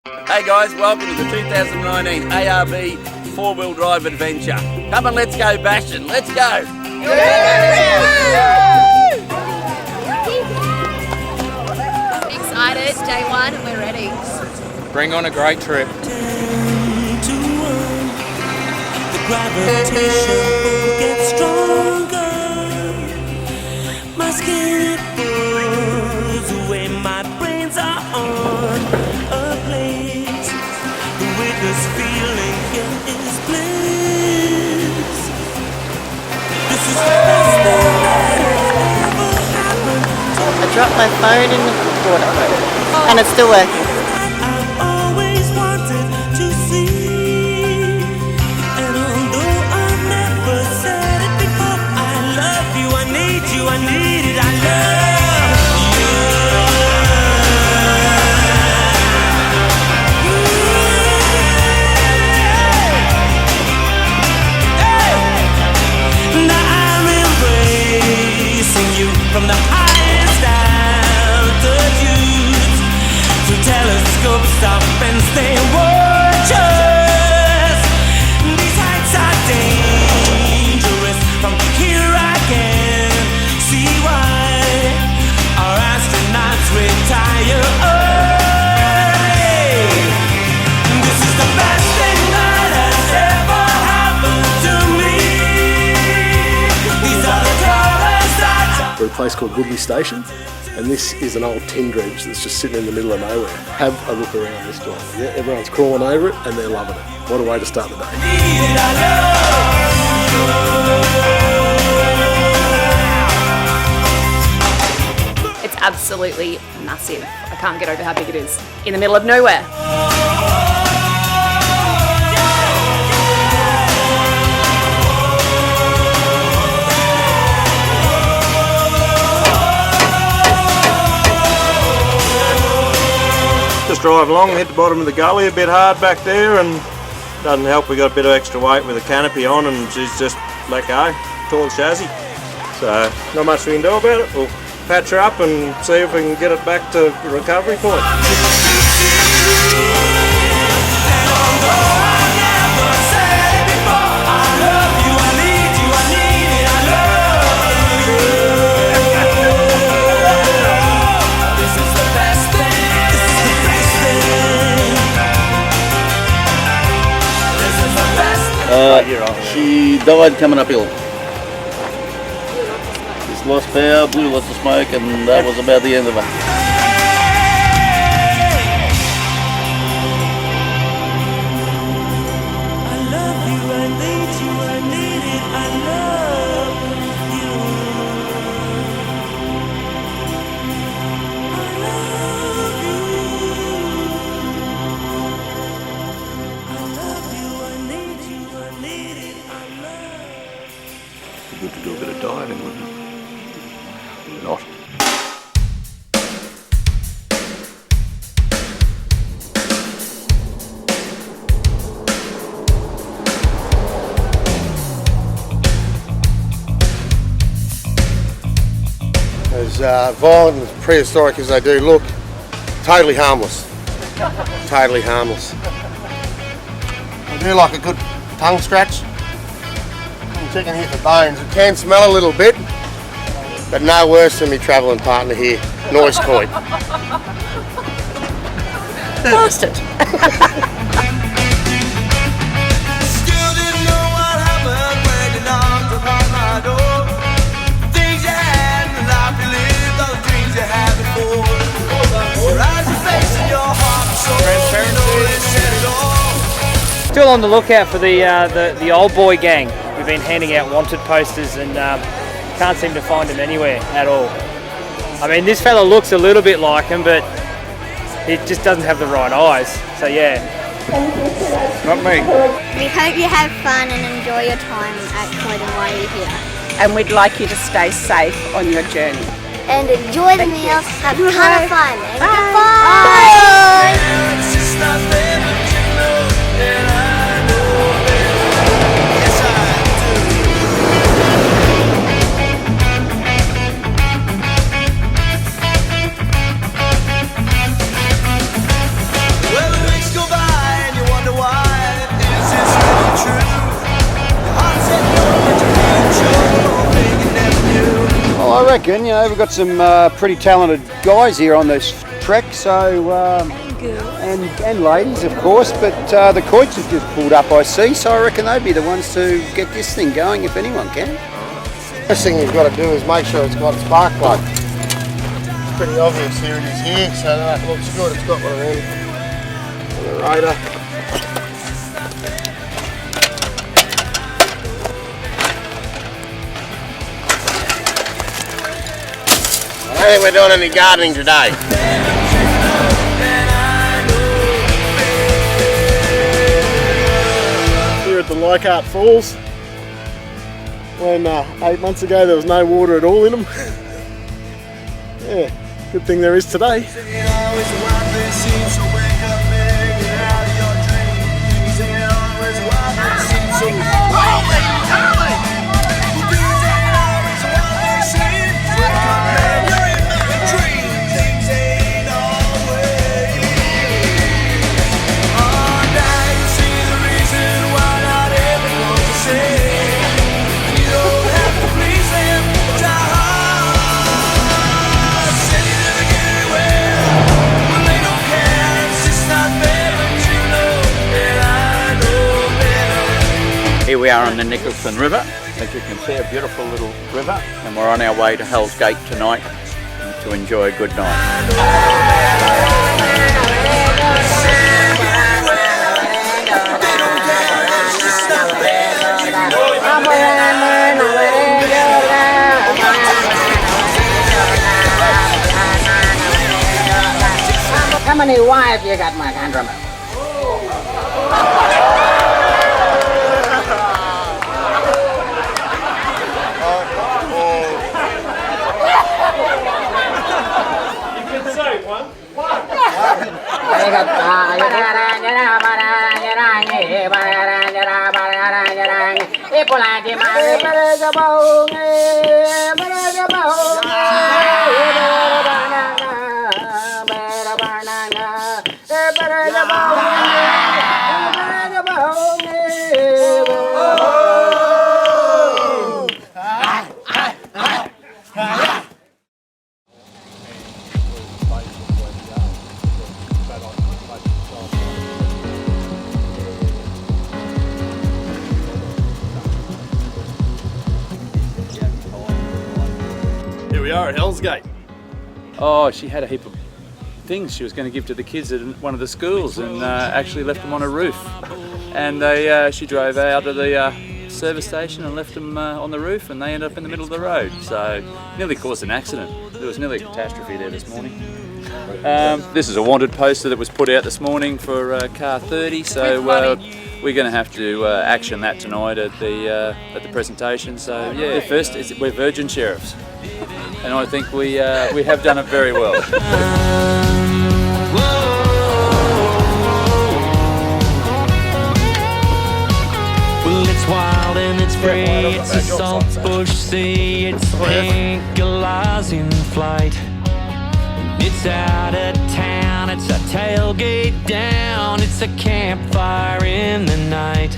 Hey guys, welcome to the 2019 ARB four-wheel drive adventure. Come on, let's go bashing, let's go! Excited, day one and we're ready. Bring on a great trip. The gravitation gets stronger. My skin pulls away. My brains are on a place. The weightless feeling here is bliss. This is the best thing that ever happened. I dropped my phone in the water and it's still working. I've always wanted to see. And although I've never said it before, I love you, I need you, I need it, I love you. Now I'm embracing you from the highest altitudes. Through telescopes, stop and stay watchers. These heights are dangerous. From here I can see why our astronauts retire early. This is the best thing that has ever happened to me. These are the colors that We're at a place called Woodley Station, and this is an old tin dredge that's just sitting in the middle of nowhere. Have a look around this joint. Yeah, everyone's crawling over it and they're loving it. What a way to start the day. need, I love. It's absolutely massive. I can't get over how big it is. In the middle of nowhere. Just drive along, hit the bottom of the gully, a bit hard back there, and doesn't help we got a bit of extra weight with the canopy on, and she's just let go, tall chassis. So not much we can do about it. We'll patch her up and see if we can get it back to the recovery point. She died coming uphill. Just lost power, blew lots of smoke, and that was about the end of her. I love you, I need you, I need it, I love you. I love you. I love you, I need you, I need it, I love you. Good to do a bit of diving, wouldn't it? Not. As violent and prehistoric as they do look, totally harmless. Totally harmless. I do like a good tongue scratch. Chicken hit the bones. It can smell a little bit, but no worse than my travelling partner here, Noise Coin. Bastard. Still didn't know what happened when you knocked upon my door. Things you had, the life you lived, all the dreams you had before. Your eyes, your face, and your heart, so you know they said it all. Still on the lookout for the old boy gang. We've been handing out wanted posters and can't seem to find him anywhere at all. I mean, this fella looks a little bit like him, but he just doesn't have the right eyes. So yeah, not me. We hope you have fun and enjoy your time at Croydon while you're here. And we'd like you to stay safe on your journey. And enjoy the meal, have a ton of fun. And Bye. goodbye. It's just not fair, but you know that I know better. Yes, I do. Well, it makes reckon, you know, we've got some pretty talented guys here on this trek, so and ladies, of course, but the Coits have just pulled up, I see, so I reckon they'd be the ones to get this thing going if anyone can. First thing you've got to do is make sure it's got a spark plug. It's pretty obvious, here it is here, so that looks good. It's got one around the radar. I don't think we're doing any gardening today. Here at the Leichhardt Falls, when 8 months ago there was no water at all in them. Yeah, good thing there is today. Here we are on the Nicholson River. As you can see, a beautiful little river, and we're on our way to Hell's Gate tonight to enjoy a good night. How many wives you got, Mark Andrew? Here we are at Hell's Gate. Oh, she had a heap of things she was going to give to the kids at one of the schools, and actually left them on a roof. And she drove out of the service station and left them on the roof, and they ended up in the middle of the road. So nearly caused an accident. There was nearly a catastrophe there this morning. This is a wanted poster that was put out this morning for car 30. So we're going to have to action that tonight at the presentation. So yeah, first we're Virgin Sheriffs, and I think we have done it very well. Well, it's wild and it's free, it's a saltbush sea, it's Anguillas in flight. It's out of town, it's a tailgate down, it's a campfire in the night.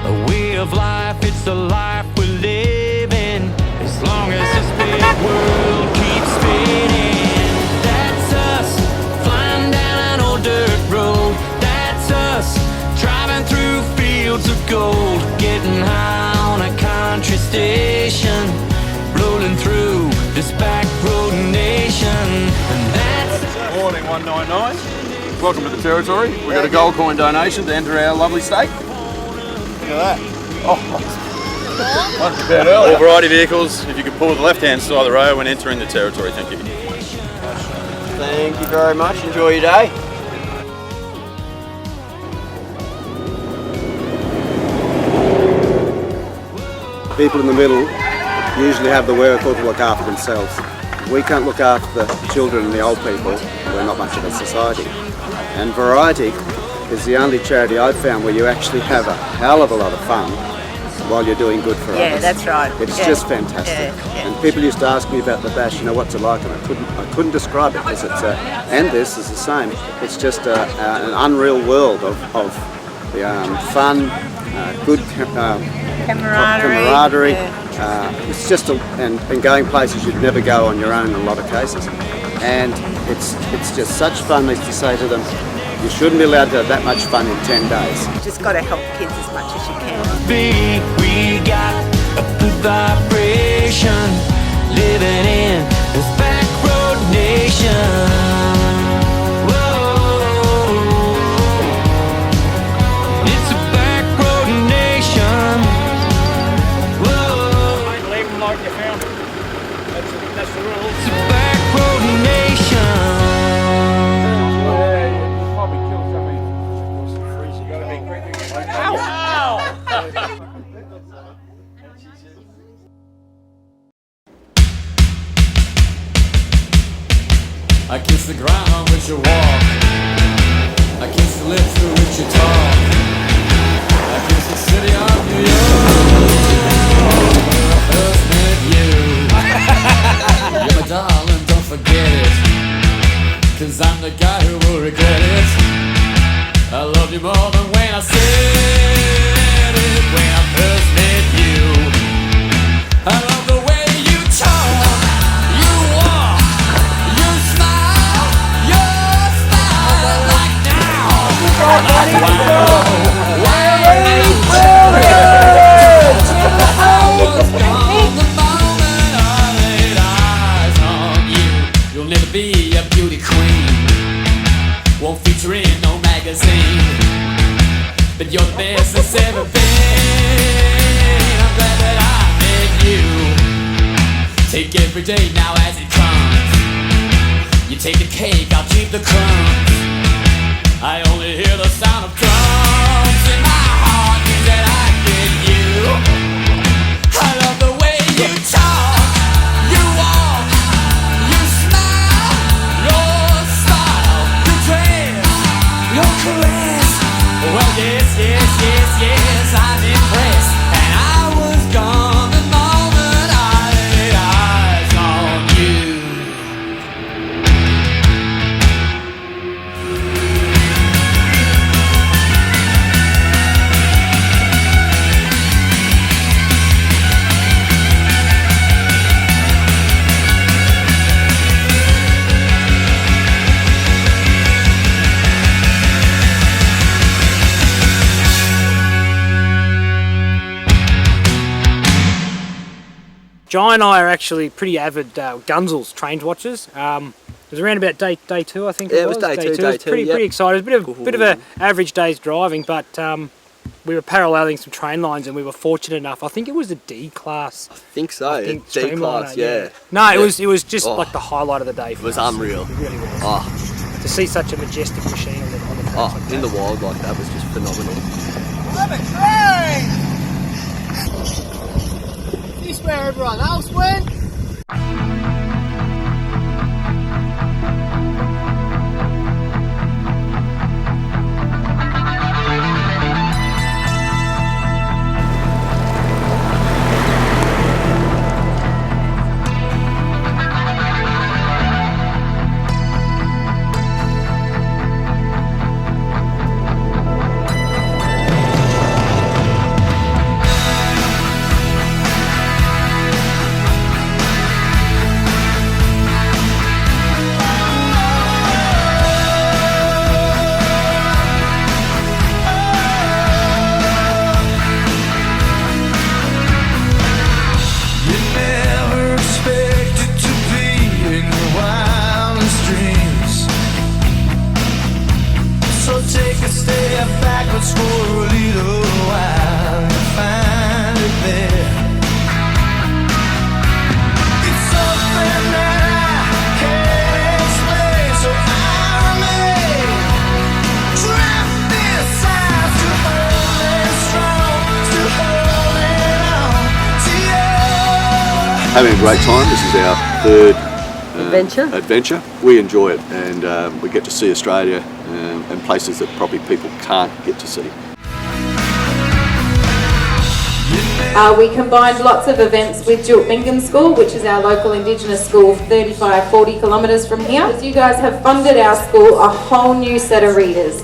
A way of life, it's the life we're living, as long as this big world keeps spinning. That's us, flying down an old dirt road. That's us, driving through fields of gold, getting high on a country station, rolling through this back road nation. And that's Morning 199. Welcome to the territory. We've got a gold coin donation to enter our lovely state. Look at that. All variety vehicles, if you could pull the left-hand side of the road when entering the territory, thank you. Thank you very much. Enjoy your day. People in the middle usually have the wherewithal to look after themselves. We can't look after the children and the old people. We're not much of a society. And Variety is the only charity I've found where you actually have a hell of a lot of fun while you're doing good for others. Yeah, that's right. It's just fantastic. And people used to ask me about the bash, you know, what's it like, and I couldn't describe it, because it's and this is the same. It's just an unreal world of fun, good Camaraderie. It's just and going places you'd never go on your own in a lot of cases. And it's just such fun to say to them, you shouldn't be allowed to have that much fun in 10 days. You just got to help kids as much as you can. We got a good vibration living in this back road nation. I kiss the ground on which you walk. I kiss the lips through which you talk. I kiss the city of New York. When I first met you. You're my darling, don't forget it. 'Cause I'm the guy who will regret it. I love you more than when I said it. When I first met you. I love the way you talk. You walk. You smile. Your smile like now. I was gone the moment I laid eyes on you. You'll never be a beauty queen. Won't feature in no magazine. But you're the best that's ever been. I'm glad that I met you. Take every day now as it comes. You take the cake, I'll keep the crumbs. I only hear the sound of drums in my heart means that I get you. I love the way you talk, you walk, you smile, your style, your dress, your caress. Well, yes, yes, yes, yes, I'm impressed. And I was gone the moment I laid eyes on you. Jai and I are actually pretty avid Gunzels trained watchers. It was around about day two, I think. Yeah, it was day two. It was pretty excited. It was a bit of an average day's driving, but we were paralleling some train lines, and we were fortunate enough. I think it was a D class. I think so. D Streamliner, class, yeah. No, it was just like the highlight of the day. It was unreal. It really was. Oh. To see such a majestic machine on the track. Oh, in the wild like that was just phenomenal. This is where everyone else went. Having a great time. This is our third adventure. We enjoy it, and we get to see Australia and places that probably people can't get to see. We combined lots of events with Jiltmingan School, which is our local Indigenous school 35-40 kilometres from here. You guys have funded our school a whole new set of readers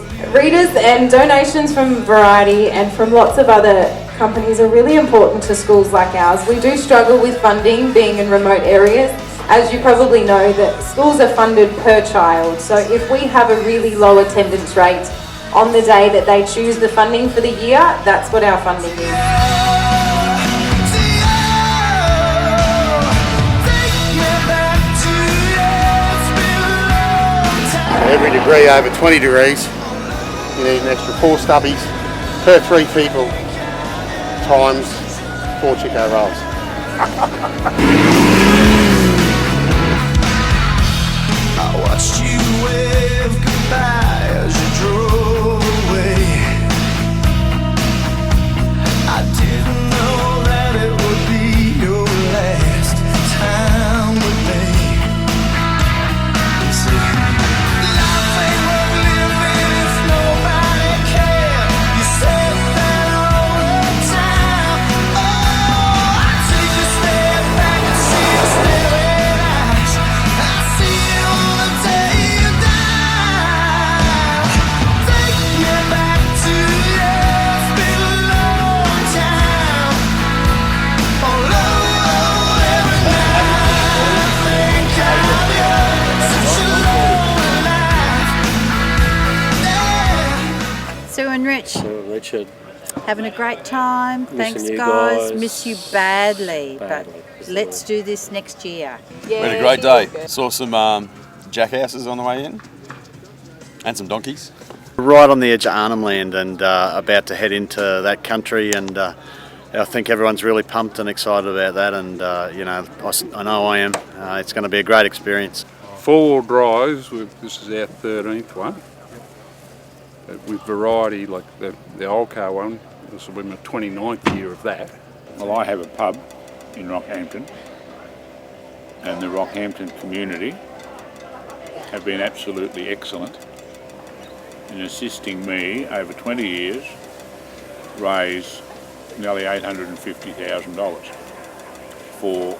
and donations from Variety and from lots of other companies are really important to schools like ours. We do struggle with funding, being in remote areas. As you probably know, that schools are funded per child. So if we have a really low attendance rate on the day that they choose the funding for the year, that's what our funding is. Every degree over 20 degrees, you need an extra 4 stubbies per 3 people times 4 Chico rolls. I watched you wave goodbye as you drove away. I didn't know that it would be your last time with me. You see, life ain't worth living if nobody cares. You said that all the time. Oh, I take a step back and see your staring eyes. I see you on the day you die. Take me back to you. It's been a long time. Oh, love, every night I think of you. Such a lonely life. Sue and Rich, Richard. having a great time. Thanks, Missing you guys. guys. Miss you badly, Badly. but let's do this next year. We had a great day. Saw some jackhouses on the way in and some donkeys. Right on the edge of Arnhem land and about to head into that country, and I think everyone's really pumped and excited about that, and you know, I know I am. It's going to be a great experience. 4-wheel drives, this is our 13th one. With variety, like the old car one, this will be my 29th year of that. Well, I have a pub in Rockhampton, and the Rockhampton community have been absolutely excellent in assisting me over 20 years raise nearly $850,000 for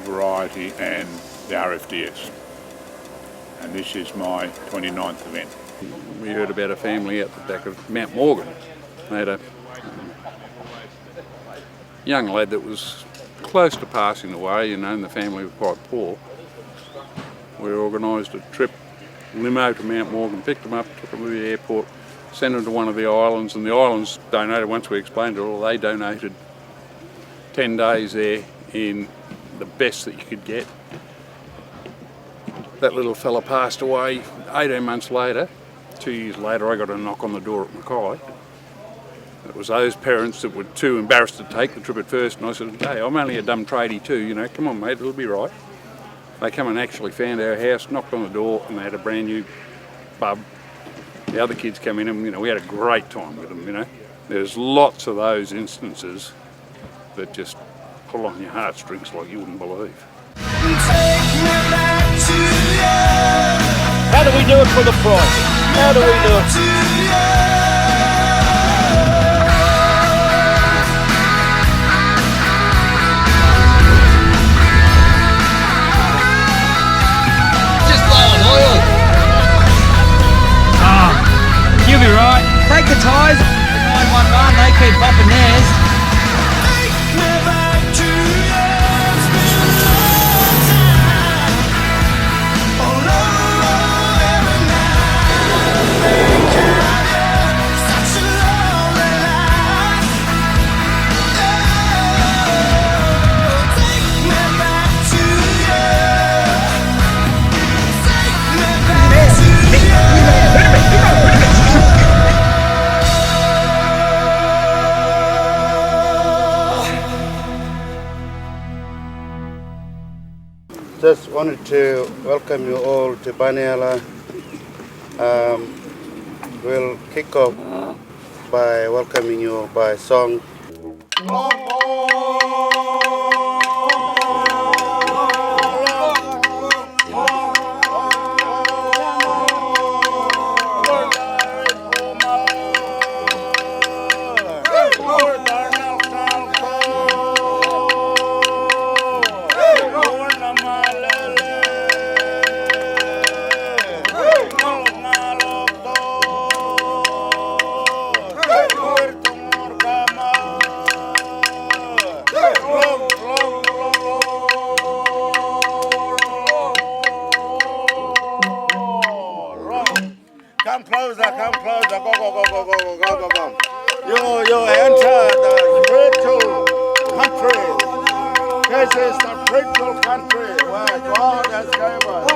variety and the RFDS. And this is my 29th event. We heard about a family out the back of Mount Morgan. They had a young lad that was close to passing away, you know, and the family were quite poor. We organised a trip, limo to Mount Morgan, picked them up, took them to the airport, sent them to one of the islands, and the islands donated, once we explained it all, they donated 10 days there in the best that you could get. That little fella passed away 18 months later. 2 years later, I got a knock on the door at Mackay. It was those parents that were too embarrassed to take the trip at first, and I said, hey, I'm only a dumb tradie too, you know, come on mate, it'll be right. They come and actually found our house, knocked on the door, and they had a brand new pub. The other kids come in and, you know, we had a great time with them, you know. There's lots of those instances that just pull on your heartstrings like you wouldn't believe. How do we do it for the price? How do we do it? Just blowing oil. You'll be right. Take the tyres. 911, they keep popping theirs. Just wanted to welcome you all to Baniala. We'll kick off by welcoming you by song. Come closer, come closer. Go, go, go, go, go, go, go, go, go. You enter the spiritual country. This is the spiritual country where God has given us.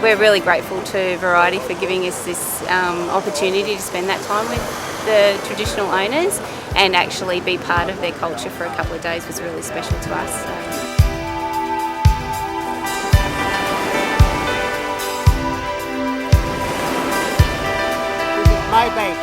We're really grateful to Variety for giving us this opportunity to spend that time with the traditional owners and actually be part of their culture for a couple of days was really special to us. Maybe.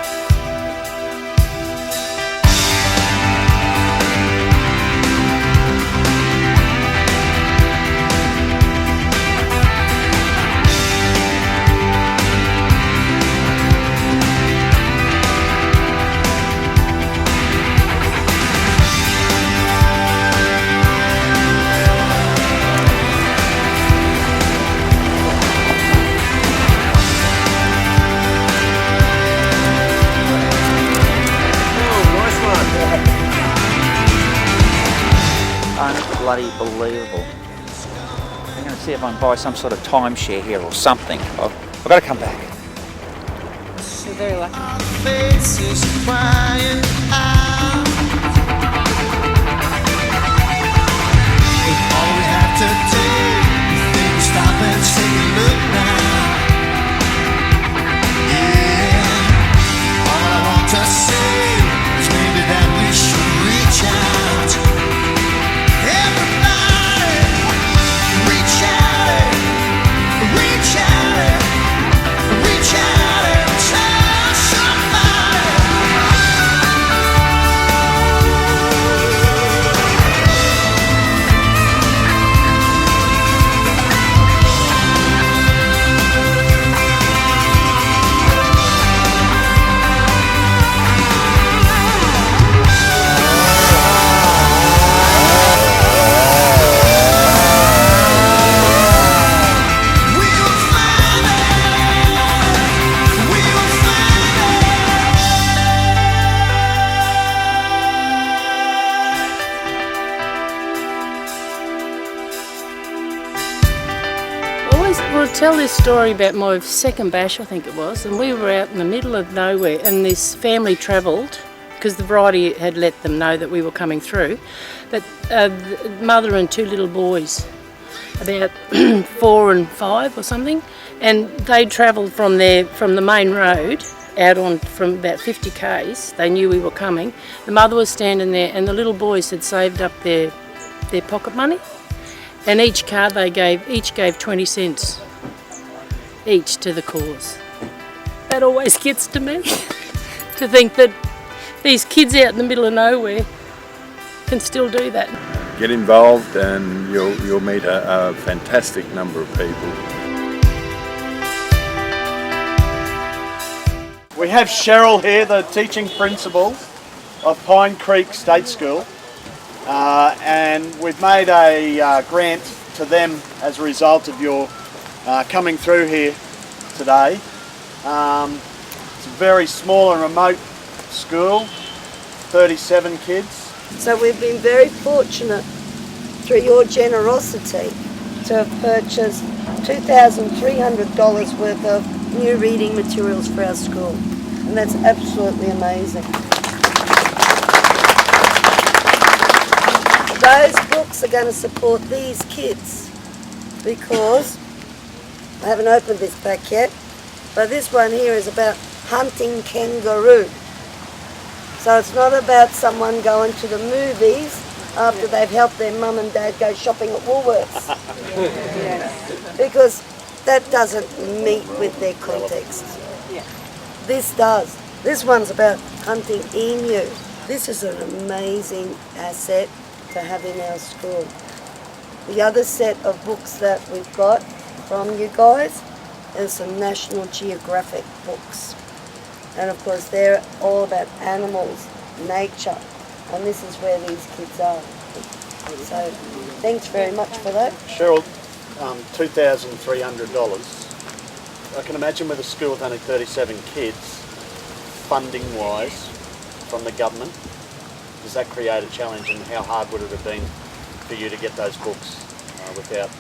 Bloody believable. I'm going to see if I can buy some sort of timeshare here or something. I've got to come back. We're very lucky. Faces crying out. If all we have to do is stop and take a look now. Yeah, all I want to say is maybe that we should reach out. We'll tell this story about my second bash, I think it was, and we were out in the middle of nowhere, and this family travelled because the Variety had let them know that we were coming through. But the mother and two little boys, about 4 and 5 or something, and they travelled from the main road out on from about 50 k's. They knew we were coming. The mother was standing there, and the little boys had saved up their pocket money. And each card they gave 20 cents each to the cause. That always gets to me, to think that these kids out in the middle of nowhere can still do that. Get involved and you'll meet a fantastic number of people. We have Cheryl here, the teaching principal of Pine Creek State School. And we've made a grant to them as a result of your coming through here today. It's a very small and remote school, 37 kids. So we've been very fortunate through your generosity to have purchased $2,300 worth of new reading materials for our school. And that's absolutely amazing. Those books are going to support these kids because, I haven't opened this back yet, but this one here is about hunting kangaroo. So it's not about someone going to the movies after they've helped their mum and dad go shopping at Woolworths. Because that doesn't meet with their context. This does. This one's about hunting emu. This is an amazing asset to have in our school. The other set of books that we've got from you guys is some National Geographic books. And of course they're all about animals, nature, and this is where these kids are. So thanks very much for that. Cheryl, $2,300. I can imagine with a school with only 37 kids, funding-wise, from the government, does that create a challenge, and how hard would it have been for you to get those books without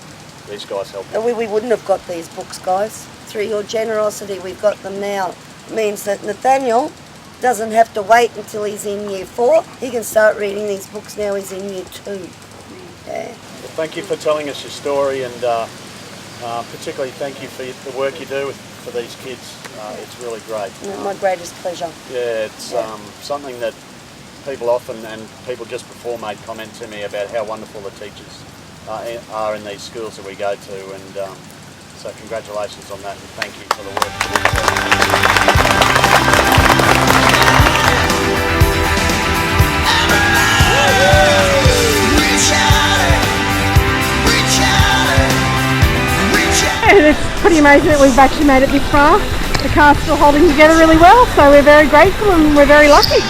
these guys helping? We wouldn't have got these books, guys. Through your generosity, we've got them now. It means that Nathaniel doesn't have to wait until he's in year 4. He can start reading these books now he's in year 2. Yeah. Well, thank you for telling us your story, and particularly thank you for the work you do for these kids. It's really great. My greatest pleasure. Yeah, it's something that people often, and people just before made comment to me about how wonderful the teachers are in these schools that we go to, and so congratulations on that, and thank you for the work. And it's pretty amazing that we've actually made it this far. The car's still holding together really well, so we're very grateful and we're very lucky.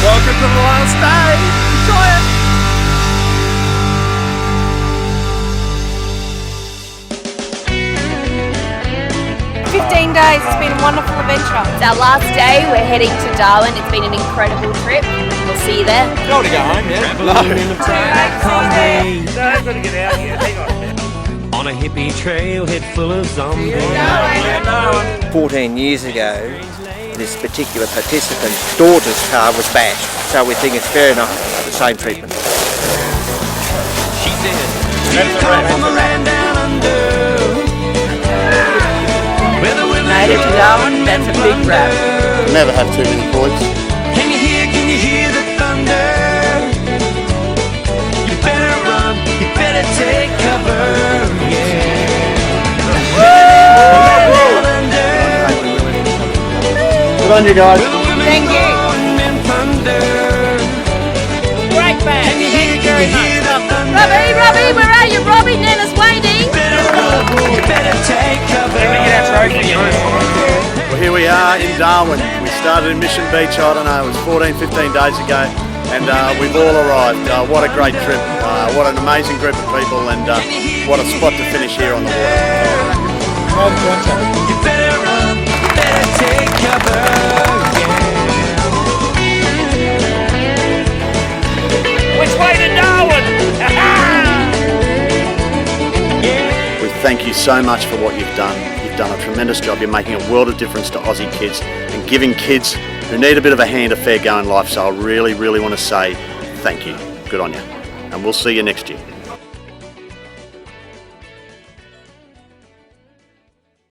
Welcome to the last day. Enjoy it. Days. It's been a wonderful adventure. It's our last day. We're heading to Darwin. It's been an incredible trip. We'll see you there. You want to go home, yeah? No. I've got to get out here. Hang on. On a hippie trailhead full of zombies. 14 years ago, this particular participant's daughter's car was bashed, so we think it's fair enough the same treatment. She said, "You come from a land down under." Made it to Darwin, that's a big wrap. Never have too many points. Can you hear the thunder? You better run, you better take cover, yeah. Good on you guys. Thank you. Great band. Thank you very much. Robbie, where are you? Robbie, Nana's waiting. You better take cover. Well, here we are in Darwin. We started in Mission Beach, I don't know, it was 14, 15 days ago, and we've all arrived. What a great trip. What an amazing group of people, and what a spot to finish here on the water. You better run, you better take cover, yeah. Which way to Darwin? We thank you so much for what you've done. You've done a tremendous job. You're making a world of difference to Aussie kids and giving kids who need a bit of a hand a fair go in life. So I really, really want to say thank you. Good on you. And we'll see you next year.